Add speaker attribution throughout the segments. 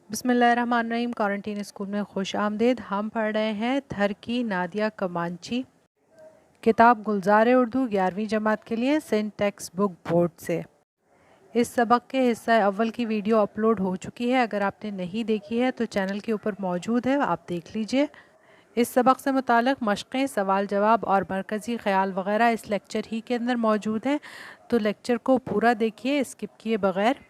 Speaker 1: बिस्मिल्लाहिर्रहमानिर्रहीम। Quarantine school में खुश आमदीद। हम पढ़ रहे हैं थर की नादिया कमांची, किताब गुलजार उर्दू 11वीं जमात के लिए सेंट टेक्स्ट बुक बोर्ड से। इस सबक के हिस्सा अव्वल की वीडियो अपलोड हो चुकी है। अगर आपने नहीं देखी है तो चैनल के ऊपर मौजूद है, आप देख लीजिए। इस सबक से मुताल्लिक़ मशक़ें, सवाल जवाब और मरकज़ी ख़याल वग़ैरह इस लेक्चर ही के अंदर मौजूद हैं, तो लेक्चर को पूरा देखिए स्किप किए बग़ैर।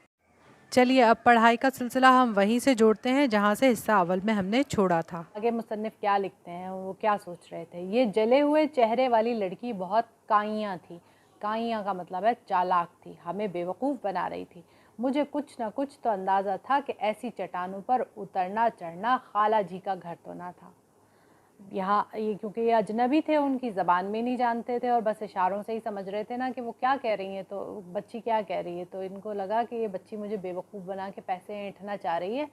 Speaker 1: चलिए अब पढ़ाई का सिलसिला हम वहीं से जोड़ते हैं जहाँ से हिस्सा अव्वल में हमने छोड़ा था।
Speaker 2: आगे मुसन्निफ क्या लिखते हैं, वो क्या सोच रहे थे। ये जले हुए चेहरे वाली लड़की बहुत काइयाँ थी। काइयाँ का मतलब है चालाक थी, हमें बेवकूफ़ बना रही थी। मुझे कुछ न कुछ तो अंदाज़ा था कि ऐसी चट्टानों पर उतरना चढ़ना खाला जी का घर तो ना था। यहाँ ये क्योंकि ये अजनबी थे, उनकी ज़बान में नहीं जानते थे और बस इशारों से ही समझ रहे थे ना कि वो क्या कह रही हैं, तो बच्ची क्या कह रही है। तो इनको लगा कि ये बच्ची मुझे बेवकूफ़ बना के पैसे ऐंठना चाह रही है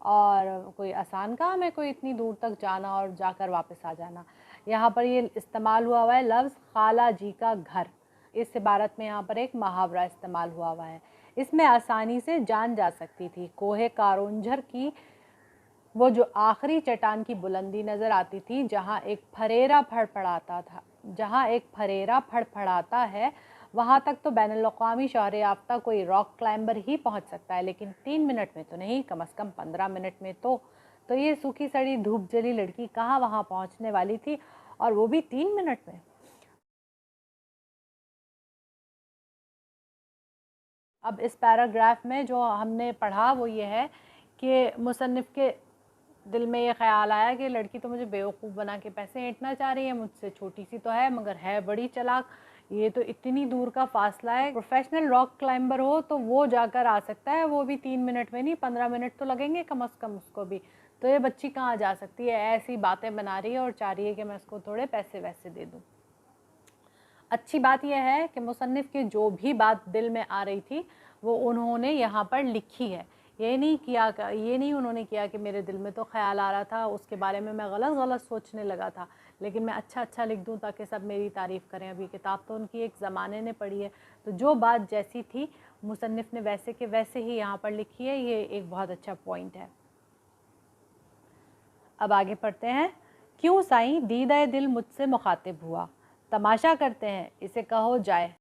Speaker 2: और कोई आसान काम है कोई इतनी दूर तक जाना और जाकर वापस आ जाना। यहाँ पर ये इस्तेमाल हुआ है लफ्ज़ खाला जी का घर। इस इबारत में यहाँ पर एक मुहावरा इस्तेमाल हुआ है। इसमें आसानी से जान जा सकती थी कोहे कारोंझर की वो जो आखिरी चट्टान की बुलंदी नज़र आती थी, जहाँ एक फरेरा फड़फड़ाता है, वहाँ तक तो बैनुल-अक़वामी शोहरत याफ्ता कोई रॉक क्लाइंबर ही पहुँच सकता है, लेकिन 3 मिनट में तो नहीं, कम से कम 15 मिनट में तो ये सूखी सड़ी धूप जली लड़की कहाँ वहाँ पहुँचने वाली थी, और वो भी 3 मिनट में। अब इस पैराग्राफ में जो हमने पढ़ा वो ये है कि मुसन्निफ़ के दिल में ये ख़्याल आया कि लड़की तो मुझे बेवकूफ़ बना के पैसे ऐंठना चाह रही है, मुझसे छोटी सी तो है मगर है बड़ी चालाक। ये तो इतनी दूर का फ़ासला है, प्रोफेशनल रॉक क्लाइंबर हो तो वो जाकर आ सकता है, वो भी 3 मिनट में नहीं 15 मिनट तो लगेंगे कम से कम उसको भी। तो ये बच्ची कहाँ जा सकती है, ऐसी बातें बना रही है और चाह रही है कि मैं इसको थोड़े पैसे वैसे दे दूँ। अच्छी बात यह है कि मुसन्निफ़ की जो भी बात दिल में आ रही थी वो उन्होंने यहाँ पर लिखी है। ये नहीं उन्होंने किया कि मेरे दिल में तो ख़्याल आ रहा था, उसके बारे में मैं गलत सोचने लगा था, लेकिन मैं अच्छा लिख दूँ ताकि सब मेरी तारीफ़ करें। अब ये किताब तो उनकी एक ज़माने ने पढ़ी है, तो जो बात जैसी थी मुसन्निफ़ ने वैसे के वैसे ही यहाँ पर लिखी है। ये एक बहुत अच्छा पॉइंट है। अब आगे पढ़ते हैं। क्यों साईं दीदा दिल मुझसे मुखातिब हुआ, तमाशा करते हैं, इसे कहो जाए।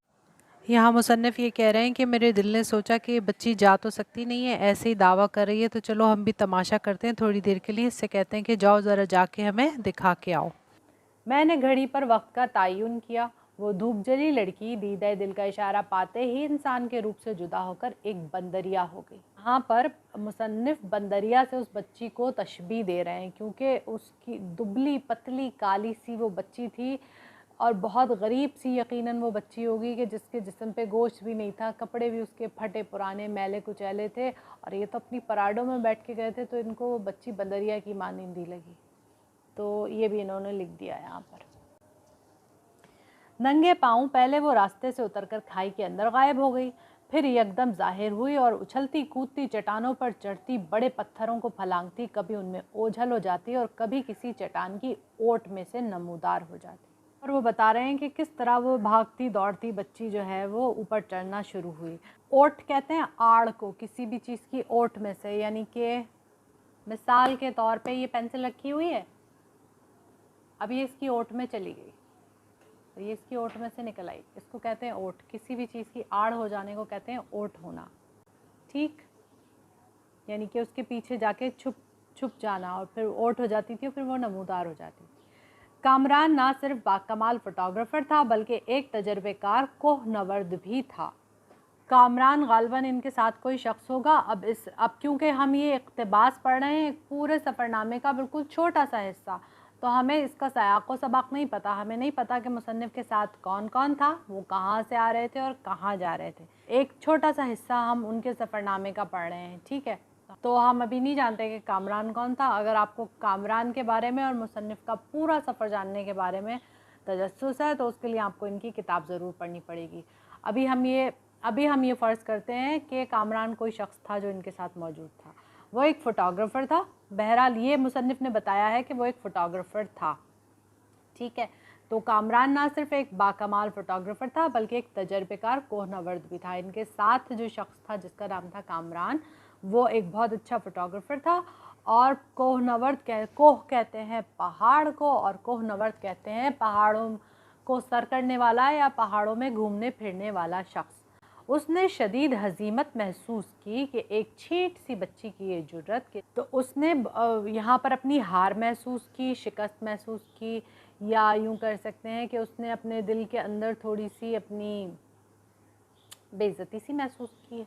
Speaker 1: यहाँ मुसन्निफ़ ये कह रहे हैं कि मेरे दिल ने सोचा कि बच्ची जा तो सकती नहीं है, ऐसे ही दावा कर रही है, तो चलो हम भी तमाशा करते हैं थोड़ी देर के लिए। इससे कहते हैं कि जाओ ज़रा जाके हमें दिखा के आओ।
Speaker 2: मैंने घड़ी पर वक्त का तयन किया। वो धूप जली लड़की दीदा दिल का इशारा पाते ही इंसान के रूप से जुदा होकर एक बंदरिया हो गई। यहाँ पर मुसन्निफ बंदरिया से उस बच्ची को तशबीह दे रहे हैं, क्योंकि उसकी दुबली पतली काली सी वो बच्ची थी और बहुत गरीब सी यकीनन वो बच्ची होगी कि जिसके जिस्म पे गोश्त भी नहीं था, कपड़े भी उसके फटे पुराने मैले कुचैले थे, और ये तो अपनी पराडों में बैठ के गए थे, तो इनको वो बच्ची बंदरिया की मानिंदी लगी। तो ये भी इन्होंने लिख दिया यहाँ पर। नंगे पाँव पहले वो रास्ते से उतरकर खाई के अंदर गायब हो गई, फिर यकदम जाहिर हुई और उछलती कूदती चट्टानों पर चढ़ती, बड़े पत्थरों को फलांगती, कभी उनमें ओझल हो जाती और कभी किसी चट्टान की ओट में से नमूदार हो जाती। और वो बता रहे हैं कि किस तरह वो भागती दौड़ती बच्ची जो है वो ऊपर चढ़ना शुरू हुई। ओट कहते हैं आड़ को, किसी भी चीज़ की ओट में से, यानी कि मिसाल के तौर पे ये पेंसिल रखी हुई है, अब ये इसकी ओट में चली गई, तो ये इसकी ओट में से निकल आई, इसको कहते हैं ओट। किसी भी चीज़ की आड़ हो जाने को कहते हैं ओट होना, ठीक, यानी कि उसके पीछे जाके छुप जाना, और फिर ओट हो जाती थी और फिर वो नमूदार हो जाती थी। कामरान ना सिर्फ बाकमाल फोटोग्राफर था बल्कि एक तजर्बेकार कोहनवर्द भी था। कामरान गालबन इनके साथ कोई शख्स होगा। अब क्योंकि हम ये इक़्तिबास पढ़ रहे हैं पूरे सफ़रनामे का बिल्कुल छोटा सा हिस्सा, तो हमें इसका सयाक़ो सबक नहीं पता। हमें नहीं पता कि मुसन्निफ़ के साथ कौन कौन था, वो कहाँ से आ रहे थे और कहाँ जा रहे थे। एक छोटा सा हिस्सा हम उनके सफ़रनामे का पढ़ रहे हैं, ठीक है। तो हम अभी नहीं जानते कि कामरान कौन था। अगर आपको कामरान के बारे में और मुसन्निफ़ का पूरा सफ़र जानने के बारे में तजस्सुस है तो उसके लिए आपको इनकी किताब ज़रूर पढ़नी पड़ेगी। अभी हम ये फ़र्ज़ करते हैं कि कामरान कोई शख्स था जो इनके साथ मौजूद था। वो एक फ़ोटोग्राफ़र था। बहरहाल ये मुसन्निफ़ ने बताया है कि वो एक फ़ोटोग्राफ़र था, ठीक है। तो कामरान ना सिर्फ एक बाकमाल फ़ोटोग्राफ़र था बल्कि एक तजर्बेकार कोहनवर्द भी था। इनके साथ जो शख्स था जिसका नाम था कामरान, वो एक बहुत अच्छा फ़ोटोग्राफ़र था। और कोह कहते हैं पहाड़ को, और कोहनवर्द कहते हैं पहाड़ों को सर करने वाला या पहाड़ों में घूमने फिरने वाला शख्स। उसने शदीद हज़ीमत महसूस की कि एक छींट सी बच्ची की ये जुर्रत कि तो उसने यहाँ पर अपनी हार महसूस की, शिकस्त महसूस की, या यूँ कर सकते हैं कि उसने अपने दिल के अंदर थोड़ी सी अपनी बेइज्जती सी महसूस की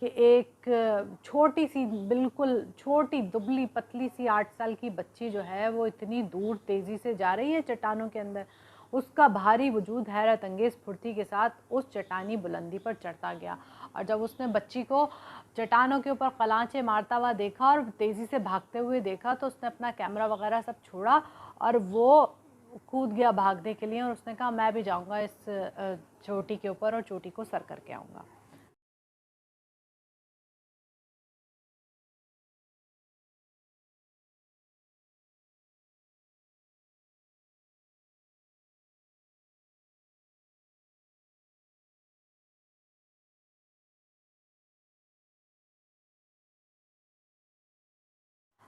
Speaker 2: कि एक छोटी सी, बिल्कुल छोटी दुबली पतली सी 8 साल की बच्ची जो है वो इतनी दूर तेज़ी से जा रही है चट्टानों के अंदर। उसका भारी वजूद हैरत अंगेज़ फुर्ती के साथ उस चट्टानी बुलंदी पर चढ़ता गया, और जब उसने बच्ची को चट्टानों के ऊपर कलांचे मारता हुआ देखा और तेज़ी से भागते हुए देखा, तो उसने अपना कैमरा वगैरह सब छोड़ा और वो कूद गया भागने के लिए, और उसने कहा मैं भी जाऊंगा इस चोटी के ऊपर और चोटी को सर करके आऊँगा।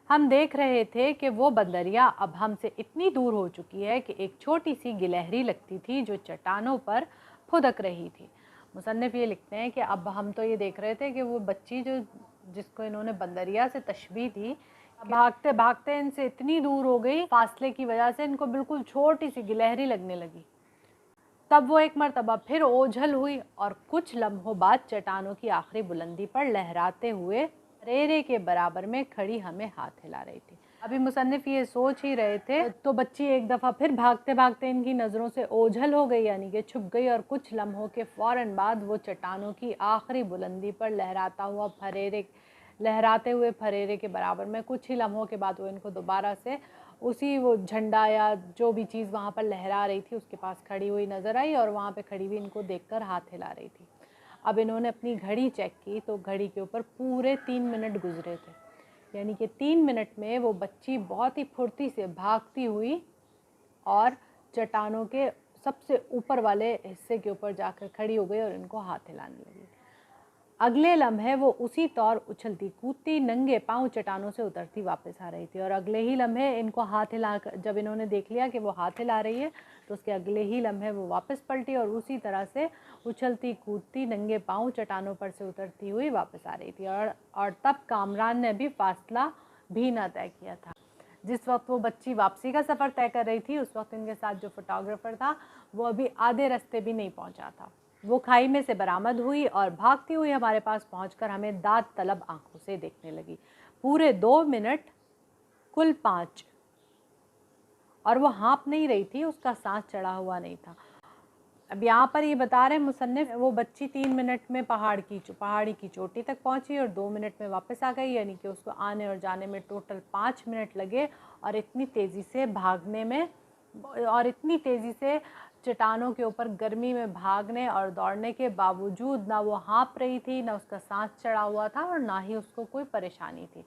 Speaker 2: हम देख रहे थे कि वो बंदरिया अब हमसे इतनी दूर हो चुकी है कि एक छोटी सी गिलहरी लगती थी जो चट्टानों पर फुदक रही थी। मुसन्निफ़ ये लिखते हैं कि अब हम तो ये देख रहे थे कि वो बच्ची जो जिसको इन्होंने बंदरिया से तशबीह दी, भागते भागते इनसे इतनी दूर हो गई, फासले की वजह से इनको बिल्कुल छोटी सी गिलहरी लगने लगी। तब वो एक मर्तबा फिर ओझल हुई और कुछ लम्हों बाद चट्टानों की आखिरी बुलंदी पर लहराते हुए रेरे के बराबर में खड़ी हमें हाथ हिला रही थी। अभी मुसन्निफ ये सोच ही रहे थे तो बच्ची एक दफ़ा फिर भागते भागते इनकी नज़रों से ओझल हो गई, यानी कि छुप गई, और कुछ लम्हों के फ़ौरन बाद वो चट्टानों की आखिरी बुलंदी पर लहराते हुए फरेरे के बराबर में कुछ ही लम्हों के बाद वो इनको दोबारा से उसी वो झंडा या जो भी चीज़ वहाँ पर लहरा रही थी उसके पास खड़ी हुई नज़र आई, और वहाँ पे खड़ी हुई इनको देखकर हाथ हिला रही थी। अब इन्होंने अपनी घड़ी चेक की तो घड़ी के ऊपर पूरे 3 मिनट गुजरे थे, यानी कि 3 मिनट में वो बच्ची बहुत ही फुर्ती से भागती हुई और चट्टानों के सबसे ऊपर वाले हिस्से के ऊपर जाकर खड़ी हो गई और इनको हाथ हिलाने लगी। अगले लम्हे वो उसी तौर उछलती कूदती नंगे पांव चट्टानों से उतरती वापस आ रही थी, और अगले ही लम्हे इनको हाथ हिला जब इन्होंने देख लिया कि वो हाथ हिला रही है तो उसके अगले ही लम्हे वो वापस पलटी और उसी तरह से उछलती कूदती नंगे पांव चट्टानों पर से उतरती हुई वापस आ रही थी। और तब कामरान ने भी फासला भी ना तय किया था। जिस वक्त वो बच्ची वापसी का सफ़र तय कर रही थी उस वक्त इनके साथ जो फोटोग्राफ़र था वो अभी आधे रास्ते भी नहीं पहुंचा था। वो खाई में से बरामद हुई और भागती हुई हमारे पास पहुंचकर हमें दाद तलब आंखों से देखने लगी। पूरे 2 मिनट, कुल 5, और वो हाँप नहीं रही थी, उसका सांस चढ़ा हुआ नहीं था। अब यहाँ पर ये बता रहे हैं मुसन्निफ, वो बच्ची 3 मिनट में पहाड़ी की चोटी तक पहुँची और 2 मिनट में वापस आ गई, यानी कि उसको आने और जाने में टोटल 5 मिनट लगे। और इतनी तेज़ी से भागने में और इतनी तेज़ी से चट्टानों के ऊपर गर्मी में भागने और दौड़ने के बावजूद ना वो हाँप रही थी, ना उसका सांस चढ़ा हुआ था, और ना ही उसको कोई परेशानी थी।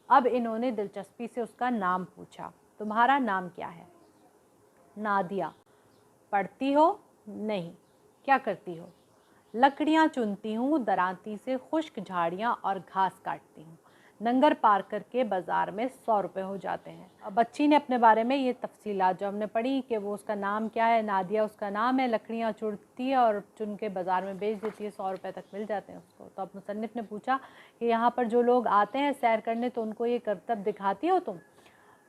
Speaker 2: अब इन्होंने दिलचस्पी से उसका नाम पूछा, तुम्हारा नाम क्या है? नादिया। पढ़ती हो? नहीं। क्या करती हो? लकड़ियाँ चुनती हूँ, दरांती से खुश्क झाड़ियाँ और घास काटती हूँ। नंगर पार करके बाज़ार में 100 रुपये हो जाते हैं। अब बच्ची ने अपने बारे में ये तफसीलात जो हमने पढ़ी कि वो उसका नाम क्या है, नादिया उसका नाम है, लकड़ियाँ चुनती है और चुन के बाज़ार में बेच देती है, 100 रुपये तक मिल जाते हैं उसको। तो अब मुसन्निफ़ ने पूछा कि यहाँ पर जो लोग आते हैं सैर करने तो उनको ये करतब दिखाती हो तुम?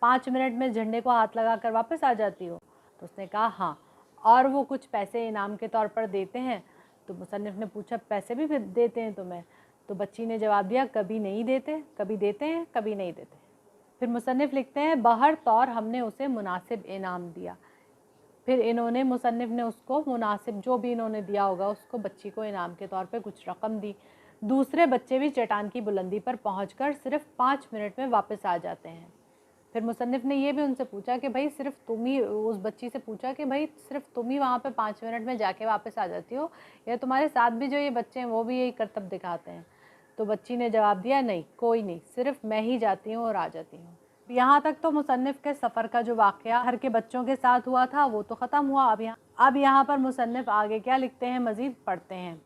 Speaker 2: 5 मिनट में झंडे को हाथ लगा कर वापस आ जाती हो? तो उसने कहा हाँ। और वो कुछ पैसे इनाम के तौर पर देते हैं? तो मुसन्निफ़ ने पूछा पैसे भी देते हैं तुम्हें? तो बच्ची ने जवाब दिया कभी नहीं देते, कभी देते हैं, कभी नहीं देते। फिर मुसन्निफ़ लिखते हैं बहर तौर हमने उसे मुनासिब इनाम दिया। फिर इन्होंने मुसन्निफ़ ने उसको मुनासिब जो भी इन्होंने दिया होगा उसको बच्ची को इनाम के तौर पे कुछ रकम दी। दूसरे बच्चे भी चट्टान की बुलंदी पर पहुंचकर सिर्फ 5 मिनट में वापस आ जाते हैं। फिर मुसन्निफ़ ने ये भी उनसे पूछा कि भाई सिर्फ तुम ही, उस बच्ची से पूछा कि भाई सिर्फ तुम ही वहाँ पे 5 मिनट में जाके वापस आ जाती हो या तुम्हारे साथ भी जो ये बच्चे हैं वो भी यही करतब दिखाते हैं? तो बच्ची ने जवाब दिया नहीं, कोई नहीं, सिर्फ मैं ही जाती हूँ और आ जाती हूँ। यहाँ तक तो मुसन्निफ़ के सफ़र का जो वाक़या घर के बच्चों के साथ हुआ था वो तो ख़त्म हुआ। अब यहाँ पर मुसन्निफ़ आगे क्या लिखते हैं मज़ीद पढ़ते हैं।